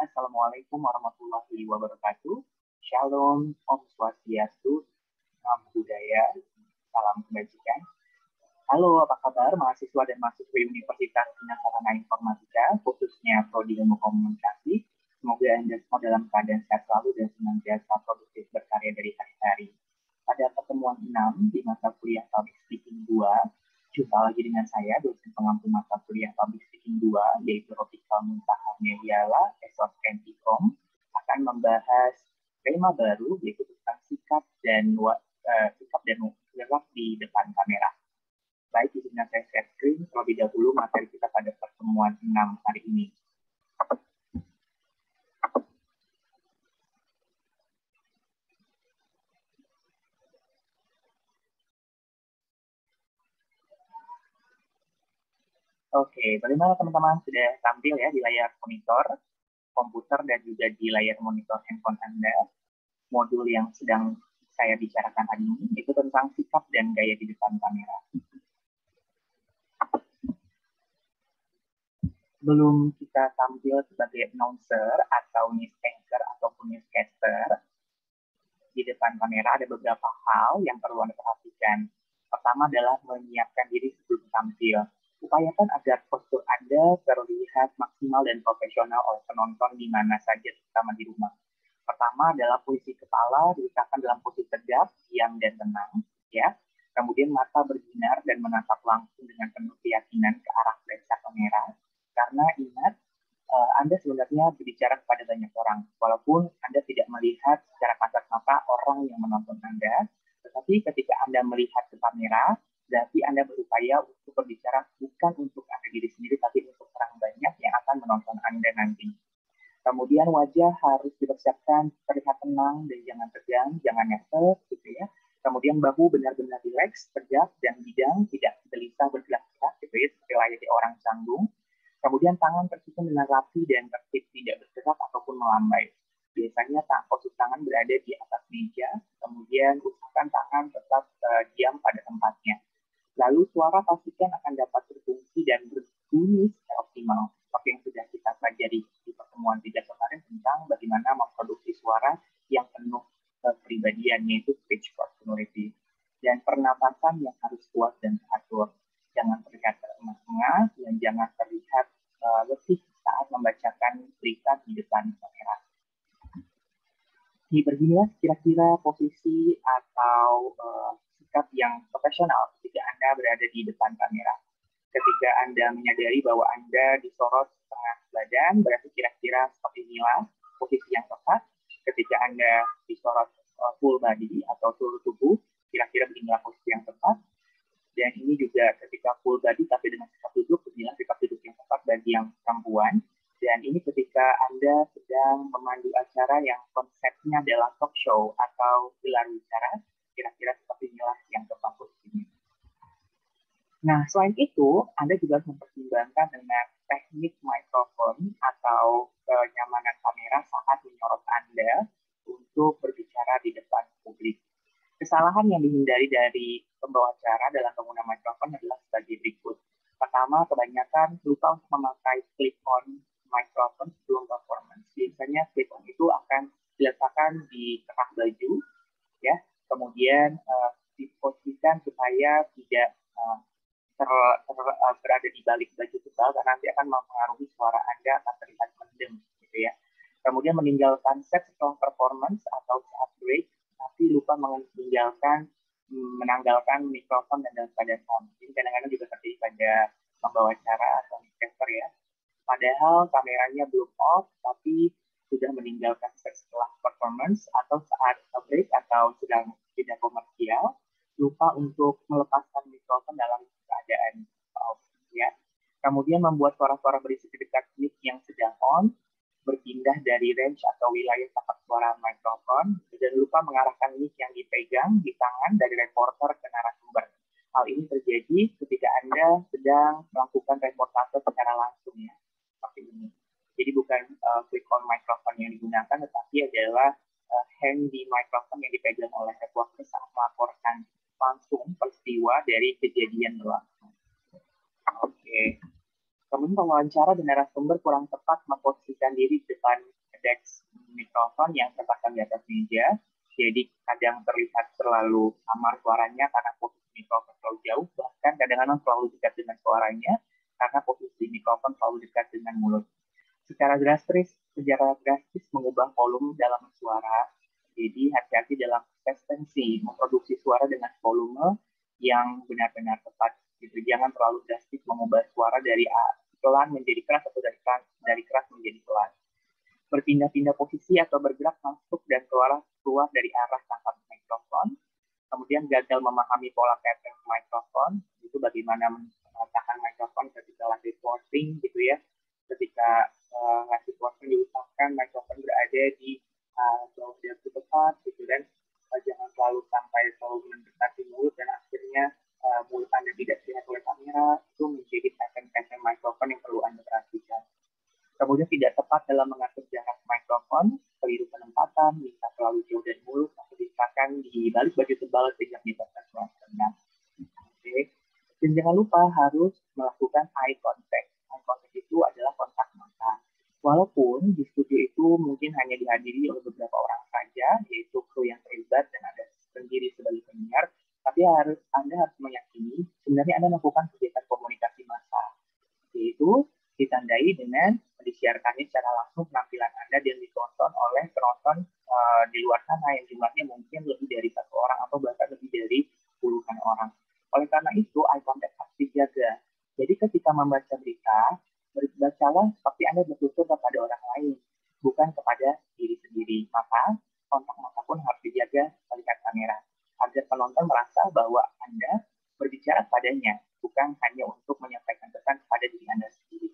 Assalamualaikum warahmatullahi wabarakatuh. Shalom, Om Swastiastu, Namo Buddhaya, salam kebajikan. Halo, apa kabar mahasiswa dan mahasiswi Universitas Bina Sarana Informatika, khususnya Prodi Ilmu Komunikasi. Semoga Anda semua dalam keadaan sehat selalu dan senantiasa produktif berkarya dari hari-hari. Pada pertemuan 6 di mata kuliah Public Speaking 2, jumpa lagi dengan saya, dosen pengampu mata kuliah Public Speaking 2, yaitu Rofikal Muntaha Mediala, Esot MIKOM, akan membahas tema baru, yaitu tentang sikap dan gerak di depan kamera. Baik, izinkan saya share screen terlebih dahulu materi kita pada pertemuan 6 hari ini. Oke, bagaimana teman-teman sudah tampil ya di layar monitor komputer dan juga di layar monitor handphone Anda? Modul yang sedang saya bicarakan hari ini itu tentang sikap dan gaya di depan kamera. Sebelum kita tampil sebagai announcer atau news anchor ataupun newscaster, di depan kamera ada beberapa hal yang perlu Anda perhatikan. Pertama adalah menyiapkan diri sebelum tampil. Upayakan agar postur Anda terlihat maksimal dan profesional oleh penonton di mana saja, terutama di rumah. Pertama adalah posisi kepala diletakkan dalam posisi tegak, diam dan tenang, ya. Kemudian mata berbinar dan menatap langsung dengan penuh keyakinan ke arah lensa kamera. Karena ingat, Anda sebenarnya berbicara kepada banyak orang, walaupun Anda tidak melihat secara kasat mata orang yang menonton Anda, tetapi ketika Anda melihat ke kamera, berarti Anda berupaya untuk berbicara bukan untuk Anda diri sendiri, tapi untuk orang banyak yang akan menonton Anda nanti. Kemudian wajah harus dipersiapkan terlihat tenang dan jangan tegang, jangan nervous, gitu ya. Kemudian bahu benar-benar rileks, tegak, dan bidang tidak gelisah bergerak-gerak, gitu ya, seperti layaknya orang canggung. Kemudian tangan tersusun dengan rapi dan tertib, tidak bergerak ataupun melambai. Biasanya posisi tangan berada di atas meja, kemudian usahakan tangan tetap diam pada tempatnya. Lalu suara pastikan akan dapat berfungsi dan berbunyi secara optimal, seperti yang sudah kita pelajari di pertemuan 3 kemarin tentang bagaimana memproduksi suara yang penuh kepribadian, yaitu speech personality. Dan pernapasan yang harus kuat dan teratur. Jangan terlihat terengah-engah dan jangan terlihat letih saat membacakan berita di depan kamera. Beginilah kira-kira posisi atau sikap yang profesional ketika Anda berada di depan kamera. Ketika Anda menyadari bahwa Anda disorot setengah badan, berarti kira-kira seperti inilah posisi yang tepat. Ketika Anda disorot full body atau seluruh tubuh, kira-kira beginilah posisi yang tepat. Dan ini juga ketika full body tapi dengan sikap duduk, beginilah sikap duduk yang tepat bagi yang perempuan. Dan ini ketika Anda sedang memandu acara yang konsepnya adalah talk show atau gelar bicara, kira-kira seperti inilah yang tepat posisinya. Nah, selain itu, Anda juga harus mempertimbangkan dengan teknik mikrofon atau kenyamanan kamera saat menyorot Anda untuk berbicara di depan publik. Kesalahan yang dihindari dari pembawa acara dalam penggunaan mikrofon adalah sebagai berikut. Pertama, kebanyakan lupa untuk memakai clip-on mikrofon sebelum performance. Biasanya clip-on itu akan diletakkan di tengah baju, ya. Kemudian diposisikan supaya tidak berada di balik baju tebal, karena nanti akan mempengaruhi suara Anda akan terlihat mendem, gitu ya. Kemudian meninggalkan set setelah performance atau saat break, tapi lupa menanggalkan mikrofon dan dalam keadaan sound. Jadi kadang-kadang juga terjadi pada pembawa acara atau newscaster ya. Padahal kameranya belum off, tapi sudah meninggalkan set setelah performance atau saat break atau sedang tidak komersial, lupa untuk melepaskan mikrofon dalam keadaan off. Ya. Kemudian membuat suara-suara berisik di dekat mic yang sedang on, berpindah dari range atau wilayah tempat suara mikrofon, dan lupa mengarahkan mic yang dipegang di tangan dari reporter ke narasumber. Hal ini terjadi ketika Anda sedang melakukan reportase secara langsung ya, seperti ini. Jadi bukan click-on mikrofon yang digunakan, tetapi adalah handy mikrofon yang dipegang oleh reporter saat melaporkan langsung peristiwa dari kejadian berlangsung. Oke. Kemudian pewawancara dan narasumber kurang tepat memposisikan diri di depan desk mikrofon yang terpasang di atas meja. Jadi kadang terlihat terlalu samar suaranya karena posisi mikrofon terlalu jauh, bahkan kadang-kadang terlalu dekat dengan suaranya karena posisi mikrofon terlalu dekat dengan mulut. Secara drastis mengubah volume dalam suara. Jadi hati-hati dalam eksistensi memproduksi suara dengan volume yang benar-benar tepat. Gitu. Jangan terlalu drastis mengubah suara dari pelan menjadi keras atau dari keras menjadi pelan. Berpindah-pindah posisi atau bergerak masuk dan keluar dari arah tangkap mikrofon. Kemudian gagal memahami pola pattern mikrofon, itu bagaimana meletakkan mikrofon ketika lagi recording gitu ya. Ketika ngasih portion diusahakan mikrofon berada di bawah dagu tepat gitu, dan jangan selalu sampai selalu mendekati mulut dan akhirnya mulut Anda tidak terlihat oleh kamera. Itu menjadi pattern mikrofon yang perlu Anda perhatikan. Kemudian tidak tepat dalam mengatur jarak mikrofon, keliru penempatan, bisa terlalu jauh dari mulut atau diletakkan di balik baju tebal sehingga menyebabkan suara rendah. Oke. Dan jangan lupa harus melakukan eye contact. Eye contact itu adalah kontak mata. Walaupun di studio itu mungkin hanya dihadiri oleh beberapa orang saja, yaitu kru yang terlibat dan Anda sendiri sebagai penyiar, tapi Anda harus meyakini sebenarnya Anda melakukan kegiatan komunikasi massa, yaitu ditandai dengan disiarkannya secara langsung penampilan Anda dan ditonton oleh penonton di luar sana yang jumlahnya mungkin lebih dari satu orang atau bahkan lebih dari puluhan orang. Oleh karena itu, eye contact harus dijaga. Jadi ketika membaca berita, berbacalah seperti Anda bertutur kepada orang lain, bukan kepada diri sendiri. Maka kontak mata pun harus dijaga melihat kamera, agar penonton merasa bahwa Anda berbicara padanya, bukan hanya untuk menyampaikan pesan kepada diri Anda sendiri.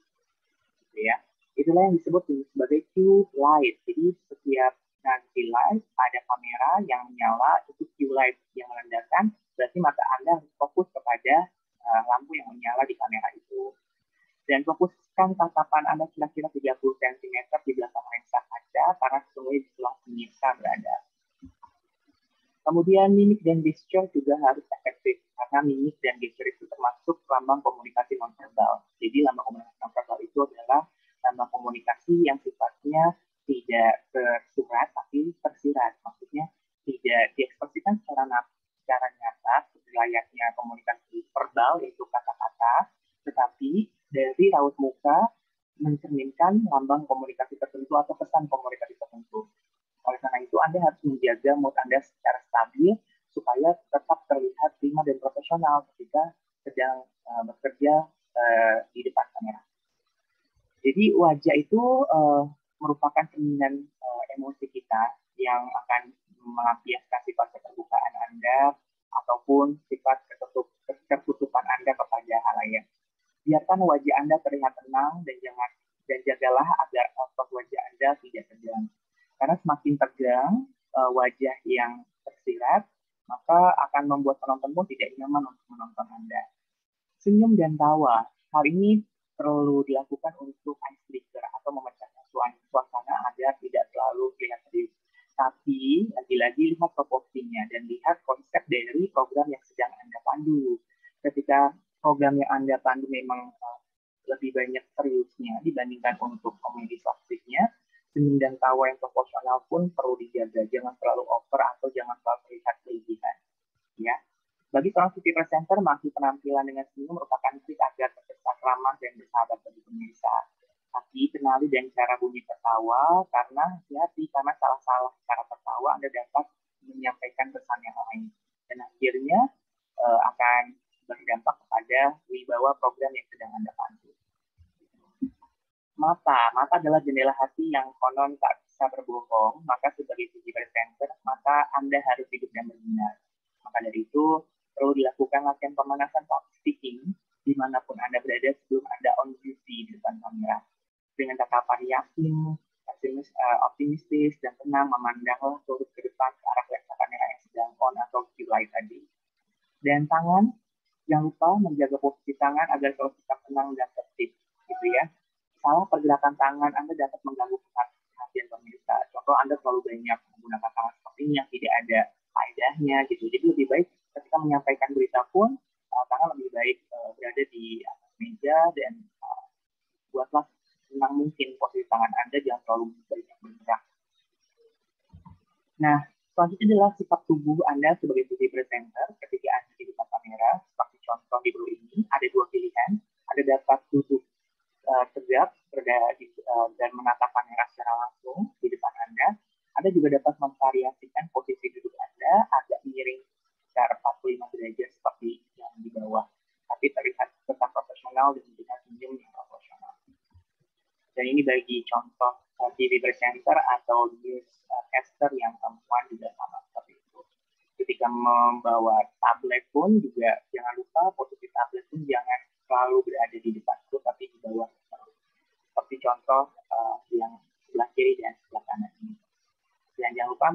Gitu ya. Itulah yang disebut sebagai cue light. Jadi setiap nanti live ada kamera yang menyala, itu cue light yang menandakan berarti mata Anda harus fokus kepada lampu yang menyala di kamera itu. Dan fokuskan tatapan Anda kira-kira 30 cm di belakang lensa kaca karena sesungguhnya di sebelah pemirsa berada. Kemudian mimik dan gesture juga harus efektif karena mimik dan gesture itu termasuk lambang komunikasi nonverbal. Jadi lambang komunikasi nonverbal itu adalah lambang komunikasi yang sifatnya tidak tersurat tapi tersirat. Maksudnya tidak diekspresikan secara nyata seperti layaknya komunikasi verbal yaitu kata-kata, tetapi dari raut muka mencerminkan lambang komunikasi tertentu atau pesan komunikasi tertentu. Oleh karena itu, Anda harus menjaga mood Anda secara stabil supaya tetap terlihat prima dan profesional ketika sedang bekerja di depan kamera. Jadi wajah itu merupakan cerminan emosi kita yang akan melampiaskan sifat keterbukaan Anda ataupun sifat ketertutupan Anda kepada halayak. Biarkan wajah Anda terlihat tenang dan jagalah agar otot wajah Anda tidak tegang. Karena semakin tegang wajah yang tersirat, maka akan membuat penonton pun tidak nyaman untuk menonton Anda. Senyum dan tawa, hal ini perlu dilakukan untuk icebreaker atau memecahkan suasana agar tidak selalu terlihat serius. Tapi lagi-lagi lihat proporsinya dan lihat konsep dari program yang sedang Anda pandu. Ketika program yang Anda pandu memang lebih banyak seriusnya dibandingkan untuk komedi slapsticknya, senyum dan tawa yang proporsional pun perlu dijaga. Jangan terlalu over atau jangan terlalu terlihat kelebihan. Ya. Bagi seorang TV presenter, masih penampilan dengan senyum merupakan trik agar terkesan ramah dan bersahabat bagi pemirsa. Tapi kenali dan cara bunyi tertawa, karena hati-hati karena salah-salah cara tertawa Anda dapat menyampaikan pesan yang lain. Dan akhirnya akan berdampak kepada wibawa program yang sedang Anda pandu. Mata adalah jendela hati yang konon tak bisa berbohong, maka sebagai TV presenter, maka Anda harus hidup dan berbinar. Maka dari itu, perlu dilakukan latihan pemanasan public speaking dimanapun Anda berada sebelum Anda on duty di depan kamera. Dengan tatapan yakin, optimistis, dan tenang, memandanglah turut ke depan ke arah lensa kamera yang sedang on atau cue light tadi. Dan tangan, jangan lupa menjaga posisi tangan agar selalu tetap tenang dan tertib, gitu ya. Salah pergerakan tangan Anda dapat mengganggu perhatian pemirsa. Contoh Anda terlalu banyak menggunakan tangan seperti ini yang tidak ada faedahnya, gitu. Jadi lebih baik ketika menyampaikan berita pun tangan lebih baik berada di atas meja dan mungkin posisi tangan Anda jangan terlalu banyak bergerak. Nah, selanjutnya adalah sikap tubuh Anda sebagai body presenter ketika Anda di depan kamera. Seperti contoh di bawah ini, ada dua pilihan. Ada dapat duduk tegak dan menatap kamera secara langsung di depan Anda. Ada juga dapat memvariasikan posisi duduk Anda agak miring sekitar 45 derajat seperti yang di bawah, tapi terlihat tetap profesional dan dengan senyum yang profesional. Dan ini bagi contoh TV presenter atau newscaster yang perempuan juga sama seperti itu. Ketika membawa tablet pun juga jangan lupa posisi tablet pun jangan selalu berada di depan itu, tapi di bawah. Seperti contoh yang sebelah kiri dan sebelah kanan ini. Dan jangan lupa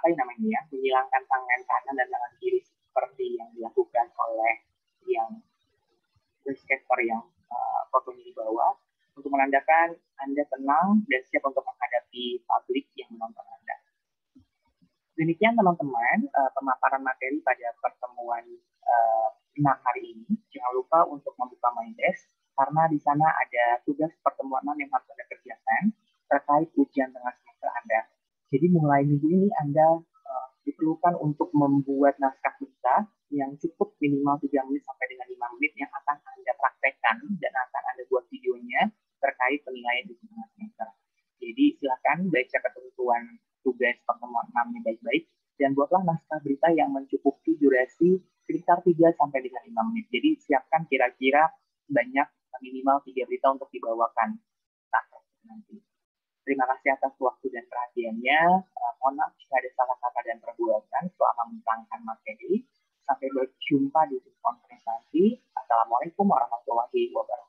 menghilangkan tangan kanan dan tangan kiri seperti yang dilakukan oleh yang newscaster yang fotonya di bawah, untuk menandakan Anda tenang dan siap untuk menghadapi publik yang menonton Anda. Demikian teman-teman, pemaparan materi pada pertemuan 6 hari ini. Jangan lupa untuk membuka Mindesk, karena di sana ada tugas pertemuan yang harus Anda kerjakan terkait ujian tengah semester Anda. Jadi mulai minggu ini Anda diperlukan untuk membuat naskah berita yang cukup minimal 3 menit sampai dengan 5 menit yang akan Anda praktekkan dan akan Anda buat videonya terkait penilaian di tengah semester. Jadi silakan baca ketentuan tugas pertemuan 6-nya baik-baik dan buatlah naskah berita yang mencukupi durasi sekitar 3 sampai dengan 5 menit. Jadi siapkan kira-kira banyak minimal 3 berita untuk dibawakan nanti. Terima kasih atas waktu dan perhatiannya. Mohon maaf jika ada salah kata dan perbuatan selama menerangkan materi. Sampai berjumpa di konferensi nanti. Assalamualaikum warahmatullahi wabarakatuh.